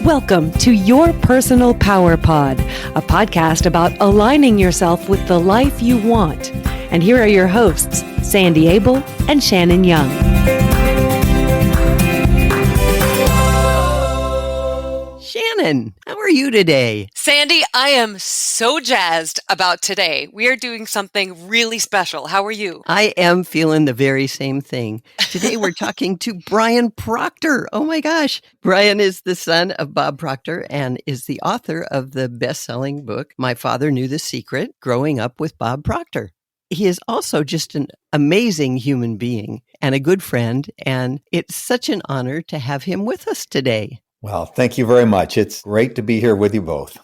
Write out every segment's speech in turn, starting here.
Welcome to Your Personal Power Pod, a podcast about aligning yourself with the life you want. And here are your hosts, Sandy Abel and Shannon Young. Shannon, how are you today? Sandy, I am so jazzed about today. We are doing something really special. How are you? I am feeling the very same thing. Today we're talking to Brian Proctor. Oh my gosh. Brian is the son of Bob Proctor and is the author of the best-selling book, My Father Knew the Secret, Growing Up with Bob Proctor. He is also just an amazing human being and a good friend, and it's such an honor to have him with us today. Well, thank you very much. It's great to be here with you both.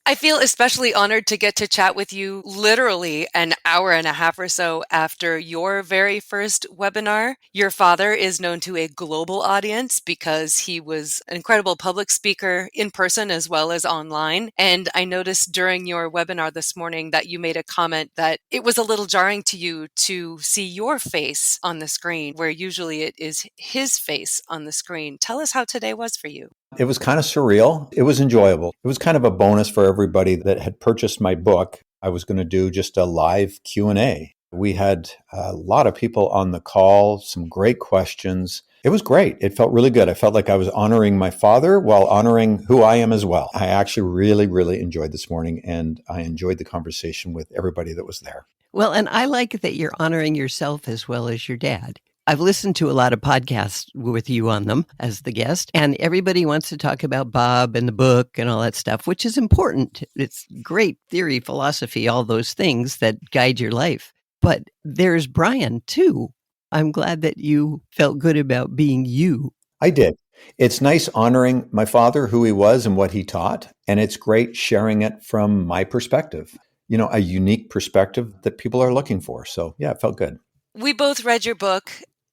I feel especially honored to get to chat with you literally an hour and a half or so after your very first webinar. Your father is known to a global audience because he was an incredible public speaker in person as well as online. And I noticed during your webinar this morning that you made a comment that it was a little jarring to you to see your face on the screen, where usually it is his face on the screen. Tell us how today was for you. It was kind of surreal. It was enjoyable. It was kind of a bonus for everybody that had purchased my book. I was going to do just a live Q&A. We had a lot of people on the call, some great questions. It was great. It felt really good. I felt like I was honoring my father while honoring who I am as well. I actually really enjoyed this morning, and I enjoyed the conversation with everybody that was there. Well, and I like that you're honoring yourself as well as your dad. I've listened to a lot of podcasts with you on them as the guest, and everybody wants to talk about Bob and the book and all that stuff, which is important. It's great theory, philosophy, all those things that guide your life. But there's Brian, too. I'm glad that you felt good about being you. I did. It's nice honoring my father, who he was and what he taught, and it's great sharing it from my perspective. You know, a unique perspective that people are looking for. So, yeah, it felt good. We both read your book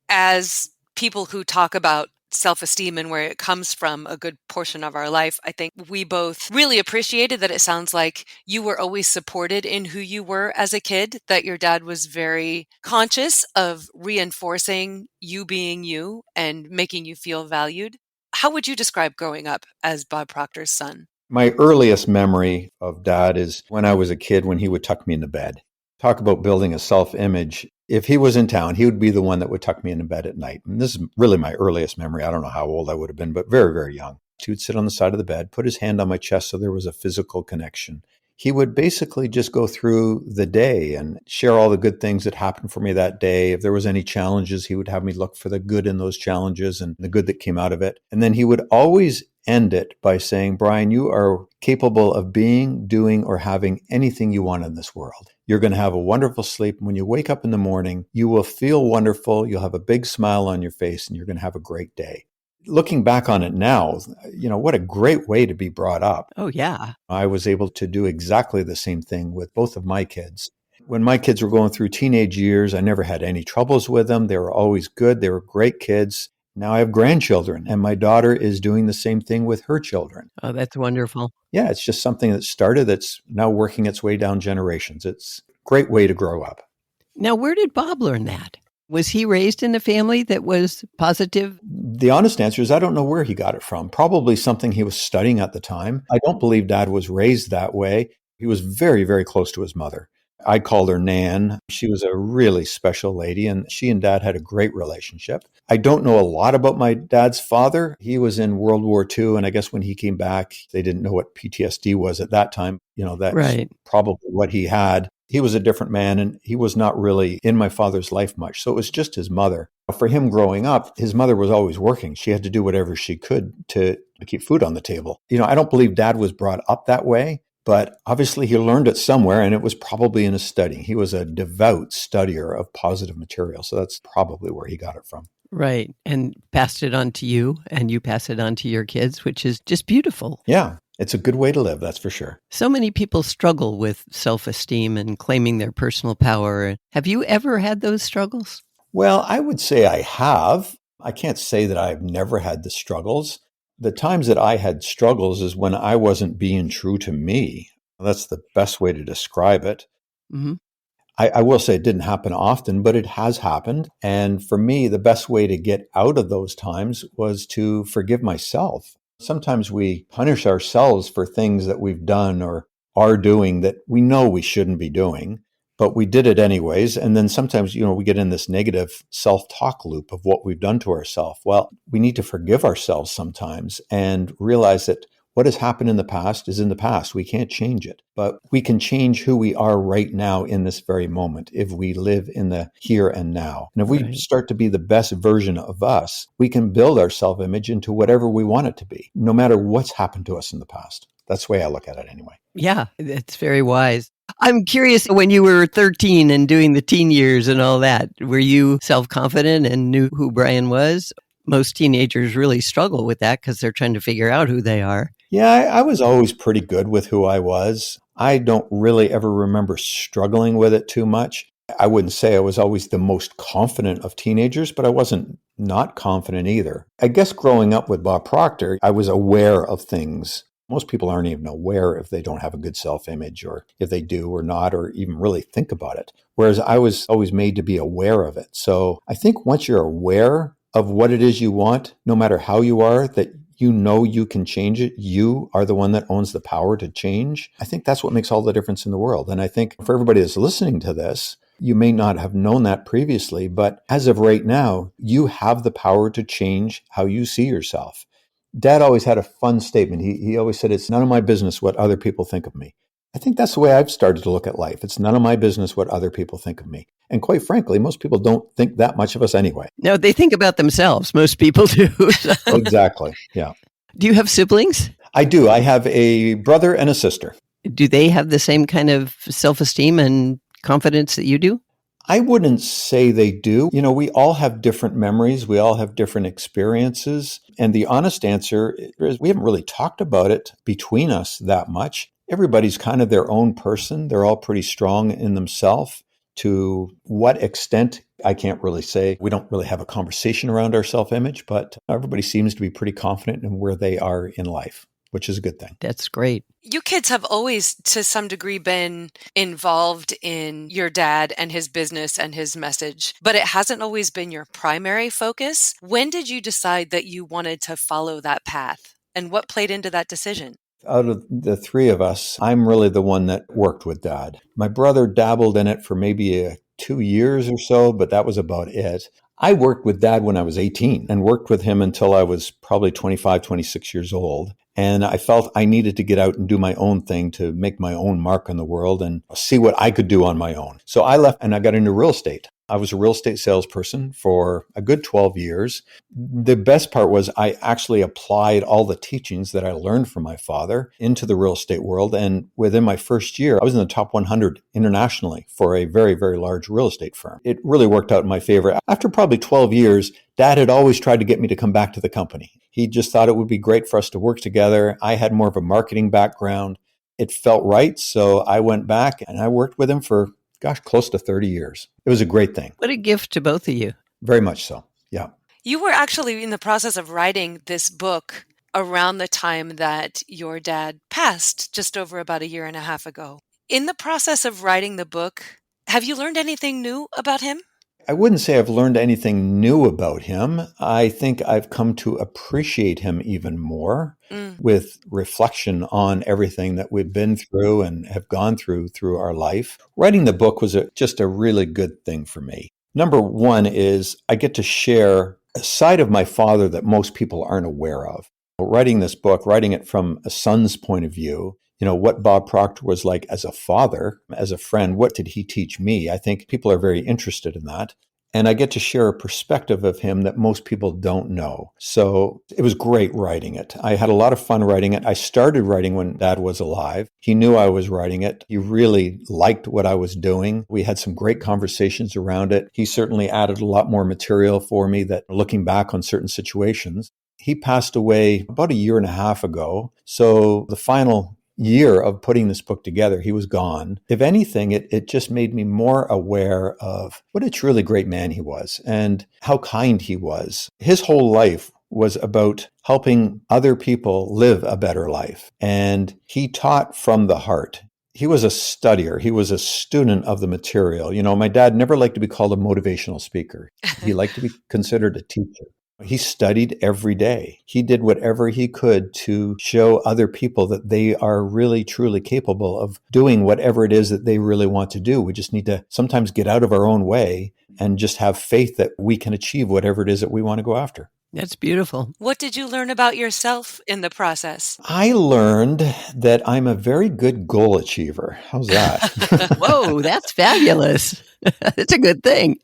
as people who talk about self-esteem and where it comes from a good portion of our life. I think we both really appreciated that it sounds like you were always supported in who you were as a kid, that your dad was very conscious of reinforcing you being you and making you feel valued. How would you describe growing up as Bob Proctor's son? My earliest memory of Dad is when I was a kid, when he would tuck me into bed. Talk about building a self-image. If he was in town, he would be the one that would tuck me into bed at night. And this is really my earliest memory. I don't know how old I would have been, but very young. He would sit on the side of the bed, put his hand on my chest so there was a physical connection. He would basically just go through the day and share all the good things that happened for me that day. If there was any challenges, he would have me look for the good in those challenges and the good that came out of it. And then he would always end it by saying, Brian, you are capable of being, doing, or having anything you want in this world. You're going to have a wonderful sleep. When you wake up in the morning, you will feel wonderful. You'll have a big smile on your face and you're going to have a great day. Looking back on it now, you know, what a great way to be brought up. Oh, yeah. I was able to do exactly the same thing with both of my kids. When my kids were going through teenage years, I never had any troubles with them. They were always good. They were great kids. Now I have grandchildren, and my daughter is doing the same thing with her children. Oh, that's wonderful. Yeah, it's just something that started that's now working its way down generations. It's a great way to grow up. Now, where did Bob learn that? Was he raised in a family that was positive? The honest answer is I don't know where he got it from. Probably something he was studying at the time. I don't believe Dad was raised that way. He was very close to his mother. I called her Nan. She was a really special lady, and she and Dad had a great relationship. I don't know a lot about my dad's father. He was in World War II, and I guess when he came back, they didn't know what PTSD was at that time. You know, that's right. Probably what he had. He was a different man, and he was not really in my father's life much. So it was just his mother. For him growing up, his mother was always working. She had to do whatever she could to keep food on the table. You know, I don't believe Dad was brought up that way. But obviously he learned it somewhere, and it was probably in his study. He was a devout studier of positive material. So that's probably where he got it from. Right. And passed it on to you, and you pass it on to your kids, which is just beautiful. Yeah. It's a good way to live, that's for sure. So many people struggle with self-esteem and claiming their personal power. Have you ever had those struggles? Well, I would say I have. I can't say that I've never had the struggles. The times that I had struggles is when I wasn't being true to me. That's the best way to describe it. Mm-hmm. I will say it didn't happen often, but it has happened. And for me, the best way to get out of those times was to forgive myself. Sometimes we punish ourselves for things that we've done or are doing that we know we shouldn't be doing, but we did it anyways. And then sometimes, we get in this negative self-talk loop of what we've done to ourselves. Well, we need to forgive ourselves sometimes and realize that what has happened in the past is in the past. We can't change it, but we can change who we are right now in this very moment if we live in the here and now. And if we start to be the best version of us, we can build our self-image into whatever we want it to be, no matter what's happened to us in the past. That's the way I look at it anyway. Yeah, that's very wise. I'm curious, when you were 13 and doing the teen years and all that, were you self-confident and knew who Brian was? Most teenagers really struggle with that because they're trying to figure out who they are. Yeah, I was always pretty good with who I was. I don't really ever remember struggling with it too much. I wouldn't say I was always the most confident of teenagers, but I wasn't not confident either. I guess growing up with Bob Proctor, I was aware of things. Most people aren't even aware if they don't have a good self-image, or if they do or not, or even really think about it. Whereas I was always made to be aware of it. So I think once you're aware of what it is you want, no matter how you are, that you can change it. You are the one that owns the power to change. I think that's what makes all the difference in the world. And I think for everybody that's listening to this, you may not have known that previously, but as of right now, you have the power to change how you see yourself. Dad always had a fun statement. He always said, it's none of my business what other people think of me. I think that's the way I've started to look at life. It's none of my business what other people think of me. And quite frankly, most people don't think that much of us anyway. No, they think about themselves. Most people do. Exactly. Yeah. Do you have siblings? I do. I have a brother and a sister. Do they have the same kind of self-esteem and confidence that you do? I wouldn't say they do. We all have different memories. We all have different experiences. And the honest answer is we haven't really talked about it between us that much. Everybody's kind of their own person. They're all pretty strong in themselves. To what extent, I can't really say. We don't really have a conversation around our self-image, but everybody seems to be pretty confident in where they are in life, which is a good thing. That's great. You kids have always, to some degree, been involved in your dad and his business and his message, but it hasn't always been your primary focus. When did you decide that you wanted to follow that path, and what played into that decision? Out of the three of us, I'm really the one that worked with Dad. My brother dabbled in it for maybe 2 years or so, but that was about it. I worked with Dad when I was 18 and worked with him until I was probably 25, 26 years old. And I felt I needed to get out and do my own thing to make my own mark on the world and see what I could do on my own. So I left and I got into real estate. I was a real estate salesperson for a good 12 years. The best part was I actually applied all the teachings that I learned from my father into the real estate world. And within my first year, I was in the top 100 internationally for a very, very large real estate firm. It really worked out in my favor. After probably 12 years, Dad had always tried to get me to come back to the company. He just thought it would be great for us to work together. I had more of a marketing background. It felt right. So I went back and I worked with him for close to 30 years. It was a great thing. What a gift to both of you. Very much so. Yeah. You were actually in the process of writing this book around the time that your dad passed, just over about a year and a half ago. In the process of writing the book, have you learned anything new about him? I wouldn't say I've learned anything new about him. I think I've come to appreciate him even more with reflection on everything that we've been through and have gone through our life. Writing the book was just a really good thing for me. Number one is I get to share a side of my father that most people aren't aware of. Writing this book, writing it from a son's point of view, what Bob Proctor was like as a father, as a friend, what did he teach me? I think people are very interested in that. And I get to share a perspective of him that most people don't know. So it was great writing it. I had a lot of fun writing it. I started writing when Dad was alive. He knew I was writing it. He really liked what I was doing. We had some great conversations around it. He certainly added a lot more material for me that looking back on certain situations. He passed away about a year and a half ago. So the final year of putting this book together, he was gone. If anything, it just made me more aware of what a truly great man he was and how kind he was. His whole life was about helping other people live a better life. And he taught from the heart. He was a studier. He was a student of the material. My dad never liked to be called a motivational speaker. He liked to be considered a teacher. He studied every day. He did whatever he could to show other people that they are really, truly capable of doing whatever it is that they really want to do. We just need to sometimes get out of our own way and just have faith that we can achieve whatever it is that we want to go after. That's beautiful. What did you learn about yourself in the process? I learned that I'm a very good goal achiever. How's that? Whoa, that's fabulous. That's a good thing.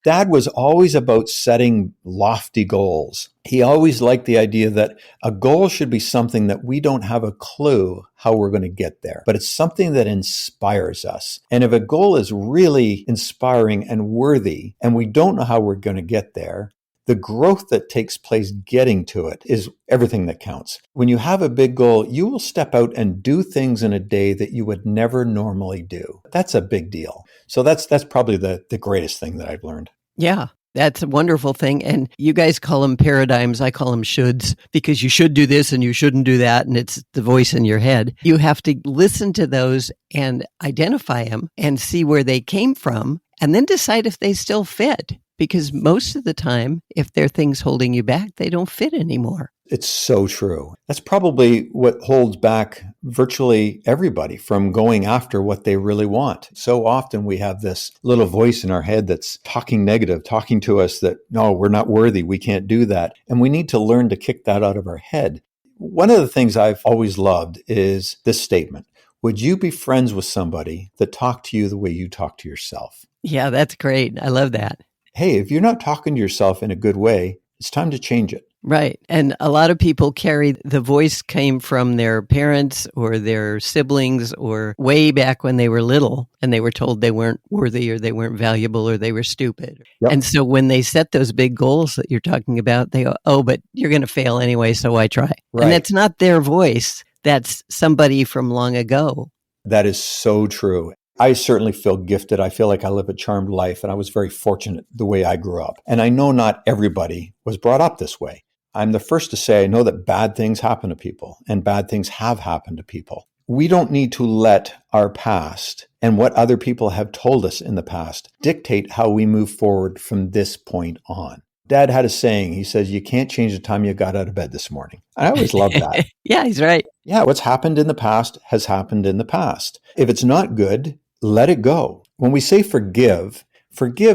Dad was always about setting lofty goals. He always liked the idea that a goal should be something that we don't have a clue how we're going to get there, but it's something that inspires us. And if a goal is really inspiring and worthy, and we don't know how we're going to get there, the growth that takes place getting to it is everything that counts. When you have a big goal, you will step out and do things in a day that you would never normally do. That's a big deal. So that's probably the greatest thing that I've learned. Yeah, that's a wonderful thing. And you guys call them paradigms. I call them shoulds, because you should do this and you shouldn't do that. And it's the voice in your head. You have to listen to those and identify them and see where they came from, and then decide if they still fit. Because most of the time, if there are things holding you back, they don't fit anymore. It's so true. That's probably what holds back virtually everybody from going after what they really want. So often we have this little voice in our head that's talking negative, talking to us that, no, we're not worthy, we can't do that. And we need to learn to kick that out of our head. One of the things I've always loved is this statement: would you be friends with somebody that talked to you the way you talk to yourself? Yeah, that's great. I love that. Hey, if you're not talking to yourself in a good way, it's time to change it. Right. And a lot of people carry the voice came from their parents or their siblings or way back when they were little and they were told they weren't worthy or they weren't valuable or they were stupid. Yep. And so when they set those big goals that you're talking about, they go, oh, but you're going to fail anyway, so why try? Right. And that's not their voice. That's somebody from long ago. That is so true. I certainly feel gifted. I feel like I live a charmed life, and I was very fortunate the way I grew up. And I know not everybody was brought up this way. I'm the first to say I know that bad things happen to people, and bad things have happened to people. We don't need to let our past and what other people have told us in the past dictate how we move forward from this point on. Dad had a saying. He says, you can't change the time you got out of bed this morning. I always loved that. Yeah, he's right. Yeah, what's happened in the past has happened in the past. If it's not good, let it go. When we say forgive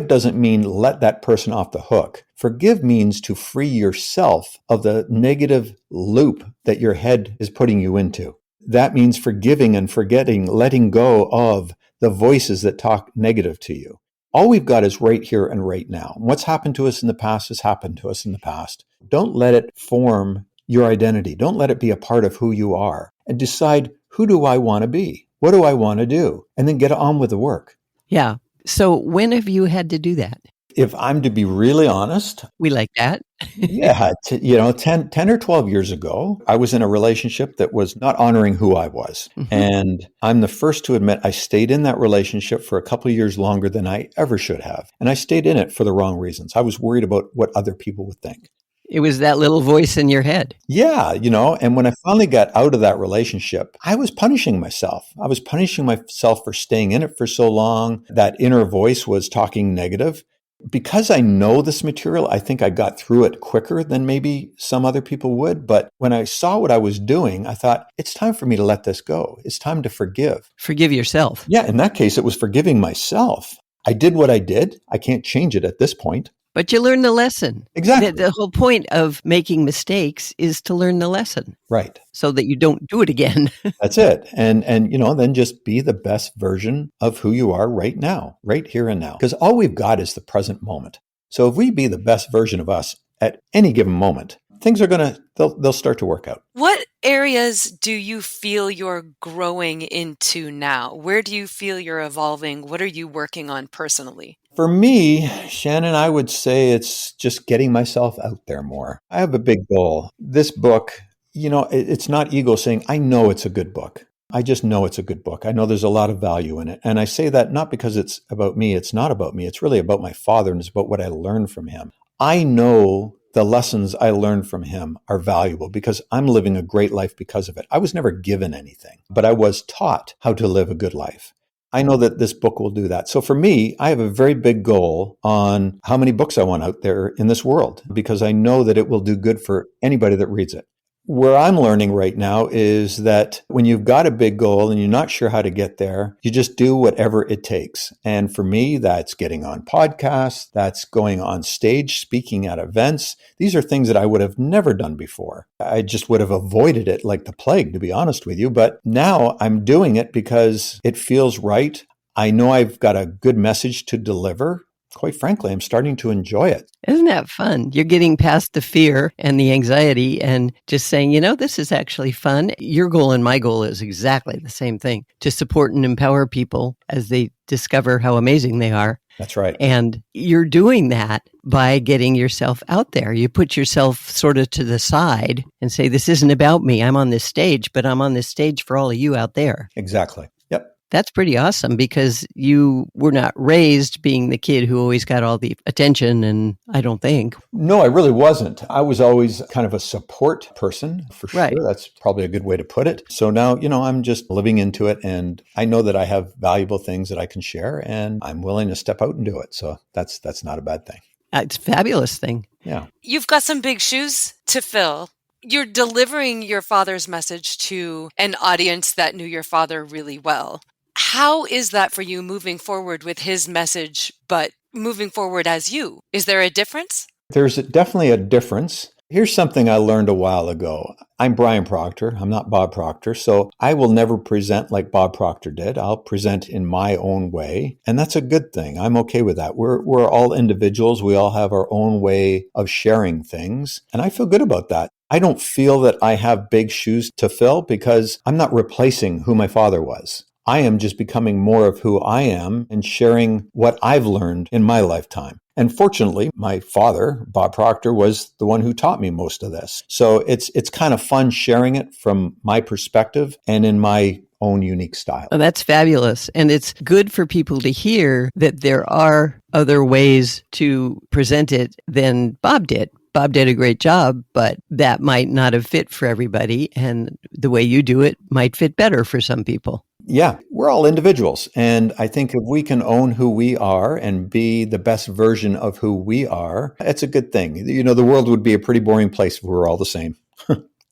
doesn't mean let that person off the hook. Forgive means to free yourself of the negative loop that your head is putting you into. That means forgiving and forgetting, letting go of the voices that talk negative to you. All we've got is right here and right now. What's happened to us in the past has happened to us in the past. Don't let it form your identity. Don't let it be a part of who you are. And decide, who do I want to be? What do I want to do? And then get on with the work. Yeah. So when have you had to do that? If I'm to be really honest, We like that. yeah, 10 or 12 years ago, I was in a relationship that was not honoring who I was. Mhm. And I'm the first to admit I stayed in that relationship for a couple of years longer than I ever should have. And I stayed in it for the wrong reasons. I was worried about what other people would think. It was that little voice in your head. Yeah, and when I finally got out of that relationship, I was punishing myself. I was punishing myself for staying in it for so long. That inner voice was talking negative. Because I know this material, I think I got through it quicker than maybe some other people would. But when I saw what I was doing, I thought, it's time for me to let this go. It's time to forgive. Forgive yourself. Yeah, in that case, it was forgiving myself. I did what I did. I can't change it at this point. But you learn the lesson. Exactly. The whole point of making mistakes is to learn the lesson Right. so that you don't do it again. That's it. And then just be the best version of who you are right now, right here and now. Because all we've got is the present moment. So if we be the best version of us at any given moment, things are they'll start to work out. What areas do you feel you're growing into now? Where do you feel you're evolving? What are you working on personally? For me, Shannon, I would say it's just getting myself out there more. I have a big goal. This book, it's not ego saying, I know it's a good book. I just know it's a good book. I know there's a lot of value in it. And I say that not because it's about me. It's not about me. It's really about my father, and it's about what I learned from him. I know the lessons I learned from him are valuable because I'm living a great life because of it. I was never given anything, but I was taught how to live a good life. I know that this book will do that. So for me, I have a very big goal on how many books I want out there in this world, because I know that it will do good for anybody that reads it. Where I'm learning right now is that when you've got a big goal and you're not sure how to get there, you just do whatever it takes. And for me, that's getting on podcasts, that's going on stage, speaking at events. These are things that I would have never done before. I just would have avoided it like the plague, to be honest with you. But now I'm doing it because it feels right. I know I've got a good message to deliver. Quite frankly, I'm starting to enjoy it. Isn't that fun? You're getting past the fear and the anxiety and just saying, this is actually fun. Your goal and my goal is exactly the same thing, to support and empower people as they discover how amazing they are. That's right. And you're doing that by getting yourself out there. You put yourself sort of to the side and say, this isn't about me. I'm on this stage, but I'm on this stage for all of you out there. Exactly. Yep. That's pretty awesome, because you were not raised being the kid who always got all the attention, and I don't think. No, I really wasn't. I was always kind of a support person, for sure. Right. That's probably a good way to put it. So now, I'm just living into it, and I know that I have valuable things that I can share, and I'm willing to step out and do it. So that's not a bad thing. It's a fabulous thing. Yeah. You've got some big shoes to fill. You're delivering your father's message to an audience that knew your father really well. How is that for you, moving forward with his message, but moving forward as you? Is there a difference? There's definitely a difference. Here's something I learned a while ago. I'm Brian Proctor. I'm not Bob Proctor. So I will never present like Bob Proctor did. I'll present in my own way. And that's a good thing. I'm okay with that. We're all individuals. We all have our own way of sharing things. And I feel good about that. I don't feel that I have big shoes to fill, because I'm not replacing who my father was. I am just becoming more of who I am and sharing what I've learned in my lifetime. And fortunately, my father, Bob Proctor, was the one who taught me most of this. So it's kind of fun sharing it from my perspective and in my own unique style. Oh, that's fabulous. And it's good for people to hear that there are other ways to present it than Bob did. Bob did a great job, but that might not have fit for everybody. And the way you do it might fit better for some people. Yeah, we're all individuals. And I think if we can own who we are and be the best version of who we are, it's a good thing. The world would be a pretty boring place if we were all the same.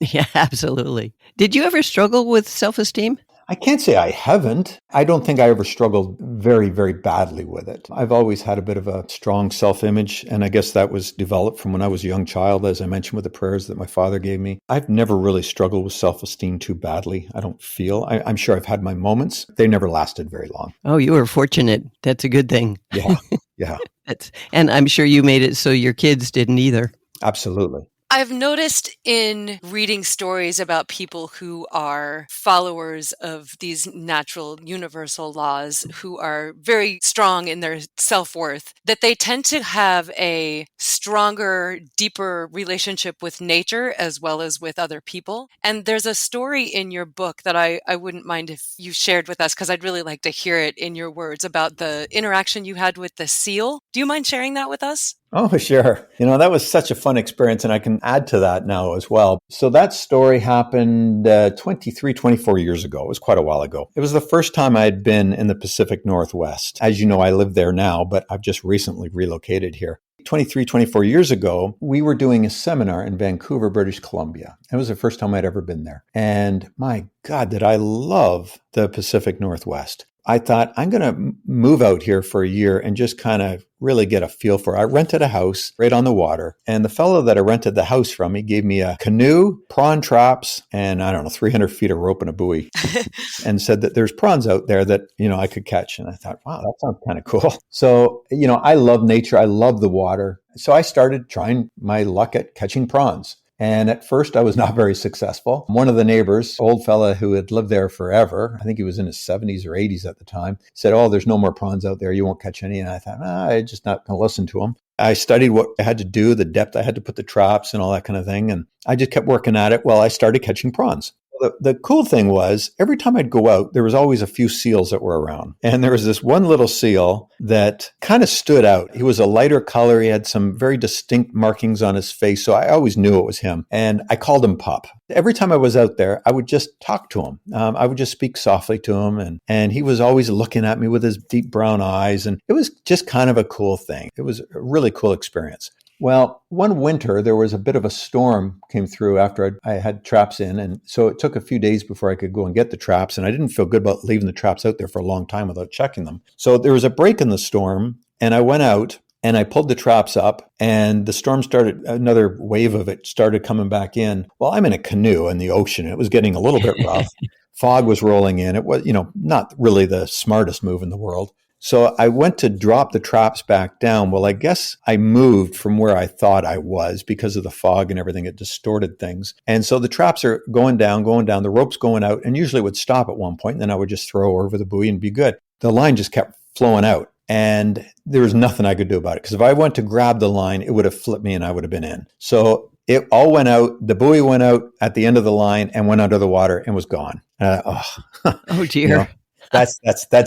Yeah, absolutely. Did you ever struggle with self-esteem? I can't say I haven't. I don't think I ever struggled very, very badly with it. I've always had a bit of a strong self-image, and I guess that was developed from when I was a young child, as I mentioned, with the prayers that my father gave me. I've never really struggled with self-esteem too badly, I don't feel. I'm sure I've had my moments. They never lasted very long. Oh, you were fortunate. That's a good thing. Yeah. And I'm sure you made it so your kids didn't either. Absolutely. I've noticed in reading stories about people who are followers of these natural universal laws, who are very strong in their self-worth, that they tend to have a stronger, deeper relationship with nature as well as with other people. And there's a story in your book that I wouldn't mind if you shared with us, because I'd really like to hear it in your words, about the interaction you had with the seal. Do you mind sharing that with us? Oh, sure. That was such a fun experience, and I can add to that now as well. So that story happened 24 years ago. It was quite a while ago. It was the first time I had been in the Pacific Northwest. As you know, I live there now, but I've just recently relocated here. 24 years ago, we were doing a seminar in Vancouver, British Columbia. It was the first time I'd ever been there. And my God, did I love the Pacific Northwest. I thought, I'm going to move out here for a year and just kind of really get a feel for it. I rented a house right on the water. And the fellow that I rented the house from, he gave me a canoe, prawn traps, and 300 feet of rope and a buoy, and said that there's prawns out there that, I could catch. And I thought, wow, that sounds kind of cool. So, I love nature. I love the water. So I started trying my luck at catching prawns. And at first, I was not very successful. One of the neighbors, old fella who had lived there forever, I think he was in his 70s or 80s at the time, said, "Oh, there's no more prawns out there. You won't catch any." And I thought, I'm just not going to listen to him. I studied what I had to do, the depth I had to put the traps and all that kind of thing. And I just kept working at it while I started catching prawns. the cool thing was every time I'd go out, there was always a few seals that were around. And there was this one little seal that kind of stood out. He was a lighter color. He had some very distinct markings on his face. So I always knew it was him. And I called him Pup. Every time I was out there, I would just talk to him. I would just speak softly to him. And he was always looking at me with his deep brown eyes. And it was just kind of a cool thing. It was a really cool experience. Well, one winter, there was a bit of a storm came through after I had traps in. And so it took a few days before I could go and get the traps. And I didn't feel good about leaving the traps out there for a long time without checking them. So there was a break in the storm and I went out and I pulled the traps up and the storm started, another wave of it started coming back in. Well, I'm in a canoe in the ocean. It was getting a little bit rough. Fog was rolling in. It was, not really the smartest move in the world. So I went to drop the traps back down. Well, I guess I moved from where I thought I was because of the fog and everything. It distorted things. And so the traps are going down, the rope's going out, and usually it would stop at one point, and then I would just throw over the buoy and be good. The line just kept flowing out, and there was nothing I could do about it. Because if I went to grab the line, it would have flipped me and I would have been in. So it all went out. The buoy went out at the end of the line and went under the water and was gone. Oh, dear. That's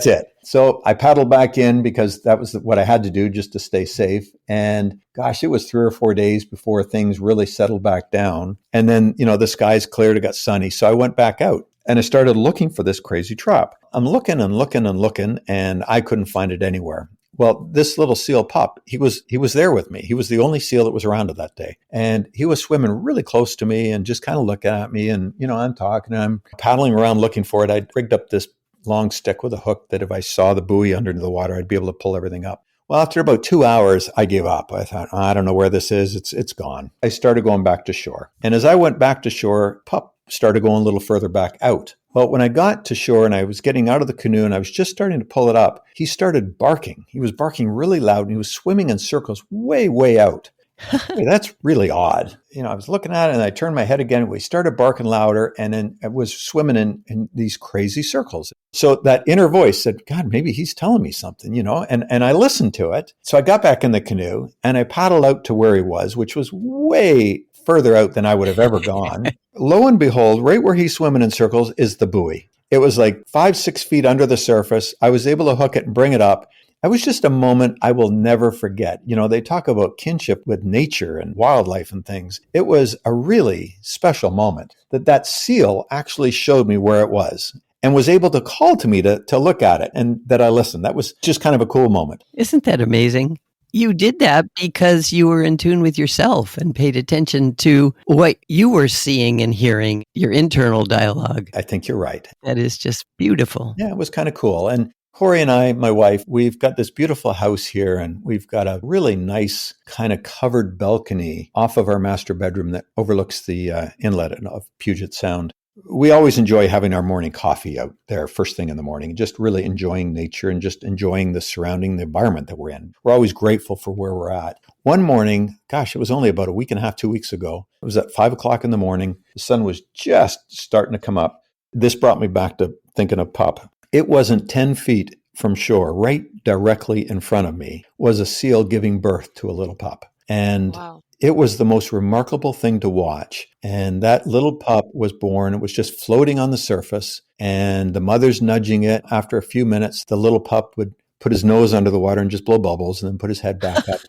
it. So I paddled back in because that was what I had to do just to stay safe. And gosh, it was 3 or 4 days before things really settled back down. And then, the skies cleared, it got sunny. So I went back out and I started looking for this crazy trap. I'm looking and looking and looking, and I couldn't find it anywhere. Well, this little seal Pup, he was there with me. He was the only seal that was around that day. And he was swimming really close to me and just kind of looking at me. And, I'm talking, and I'm paddling around looking for it. I'd rigged up this long stick with a hook that if I saw the buoy under the water, I'd be able to pull everything up. Well, after about 2 hours, I gave up. I thought, I don't know where this is. It's gone. I started going back to shore. And as I went back to shore, Pup started going a little further back out. Well, when I got to shore and I was getting out of the canoe and I was just starting to pull it up, he started barking. He was barking really loud and he was swimming in circles way, way out. Hey, that's really odd. I was looking at it and I turned my head again. We started barking louder and then I was swimming in these crazy circles. So that inner voice said, God, maybe he's telling me something, and I listened to it. So I got back in the canoe and I paddled out to where he was, which was way further out than I would have ever gone. Lo and behold, right where he's swimming in circles is the buoy. It was like 5-6 feet under the surface. I was able to hook it and bring it up. It was just a moment I will never forget. They talk about kinship with nature and wildlife and things. It was a really special moment that seal actually showed me where it was and was able to call to me to look at it and that I listened. That was just kind of a cool moment. Isn't that amazing? You did that because you were in tune with yourself and paid attention to what you were seeing and hearing, your internal dialogue. I think you're right. That is just beautiful. Yeah, it was kind of cool. And Corey and I, my wife, we've got this beautiful house here and we've got a really nice kind of covered balcony off of our master bedroom that overlooks the inlet of Puget Sound. We always enjoy having our morning coffee out there first thing in the morning, just really enjoying nature and just enjoying the environment that we're in. We're always grateful for where we're at. One morning, gosh, it was only about a week and a half, 2 weeks ago. It was at 5 o'clock in the morning. The sun was just starting to come up. This brought me back to thinking of Pup. It wasn't 10 feet from shore, right directly in front of me, was a seal giving birth to a little pup. And wow. It was the most remarkable thing to watch. And that little pup was born. It was just floating on the surface and the mother's nudging it. After a few minutes, the little pup would put his nose under the water and just blow bubbles and then put his head back up.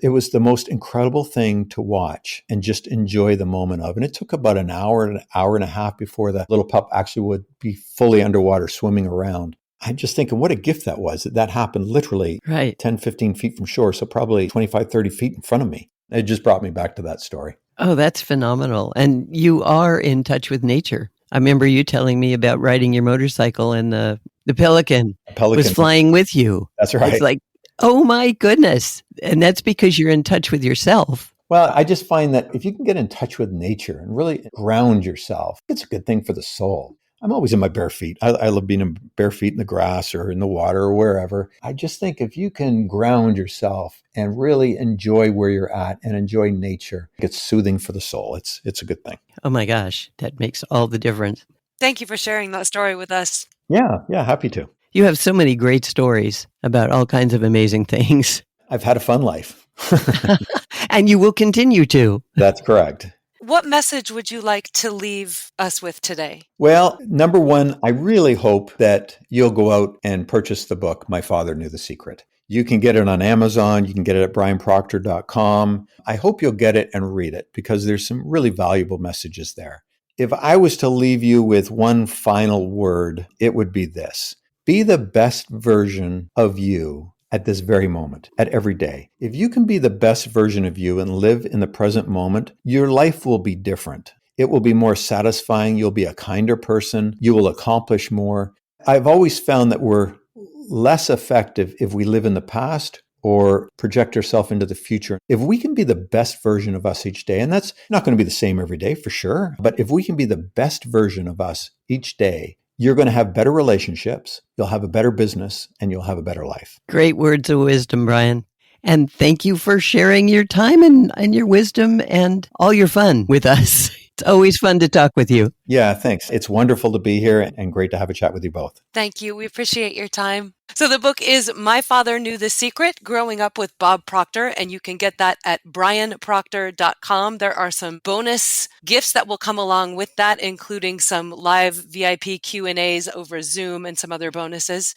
It was the most incredible thing to watch and just enjoy the moment of. And it took about an hour and a half before the little pup actually would be fully underwater swimming around. I'm just thinking what a gift that was, that happened literally 10, 15 feet from shore. So probably 25, 30 feet in front of me. It just brought me back to that story. Oh, that's phenomenal. And you are in touch with nature. I remember you telling me about riding your motorcycle and the pelican was flying with you. That's right. It's like, oh my goodness. And that's because you're in touch with yourself. Well, I just find that if you can get in touch with nature and really ground yourself, it's a good thing for the soul. I'm always in my bare feet. I love being in bare feet in the grass or in the water or wherever. I just think if you can ground yourself and really enjoy where you're at and enjoy nature, it's soothing for the soul. It's a good thing. Oh my gosh, that makes all the difference. Thank you for sharing that story with us. Yeah, happy to. You have so many great stories about all kinds of amazing things. I've had a fun life. And you will continue to. That's correct. What message would you like to leave us with today? Well, number one, I really hope that you'll go out and purchase the book, My Father Knew the Secret. You can get it on Amazon. You can get it at brianproctor.com. I hope you'll get it and read it because there's some really valuable messages there. If I was to leave you with one final word, it would be this. Be the best version of you at this very moment, at every day. If you can be the best version of you and live in the present moment, your life will be different. It will be more satisfying. You'll be a kinder person. You will accomplish more. I've always found that we're less effective if we live in the past or project ourselves into the future. If we can be the best version of us each day, and that's not going to be the same every day for sure, but if we can be the best version of us each day, you're going to have better relationships, you'll have a better business, and you'll have a better life. Great words of wisdom, Brian. And thank you for sharing your time and your wisdom and all your fun with us. It's always fun to talk with you. Yeah, thanks. It's wonderful to be here and great to have a chat with you both. Thank you. We appreciate your time. So the book is My Father Knew the Secret, Growing Up with Bob Proctor, and you can get that at brianproctor.com. There are some bonus gifts that will come along with that, including some live VIP Q&As over Zoom and some other bonuses.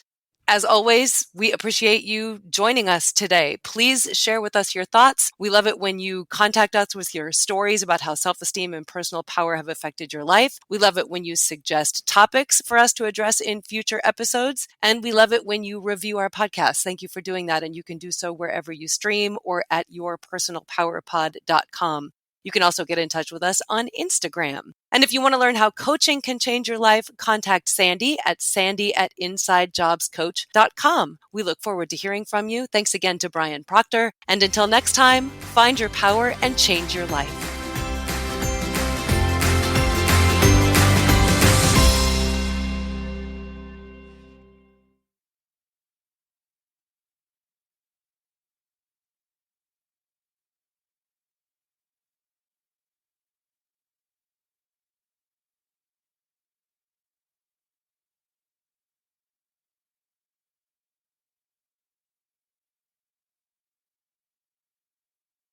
As always, we appreciate you joining us today. Please share with us your thoughts. We love it when you contact us with your stories about how self-esteem and personal power have affected your life. We love it when you suggest topics for us to address in future episodes. And we love it when you review our podcast. Thank you for doing that. And you can do so wherever you stream or at yourpersonalpowerpod.com. You can also get in touch with us on Instagram. And if you want to learn how coaching can change your life, contact Sandy at sandy@insidejobscoach.com. We look forward to hearing from you. Thanks again to Brian Proctor. And until next time, find your power and change your life.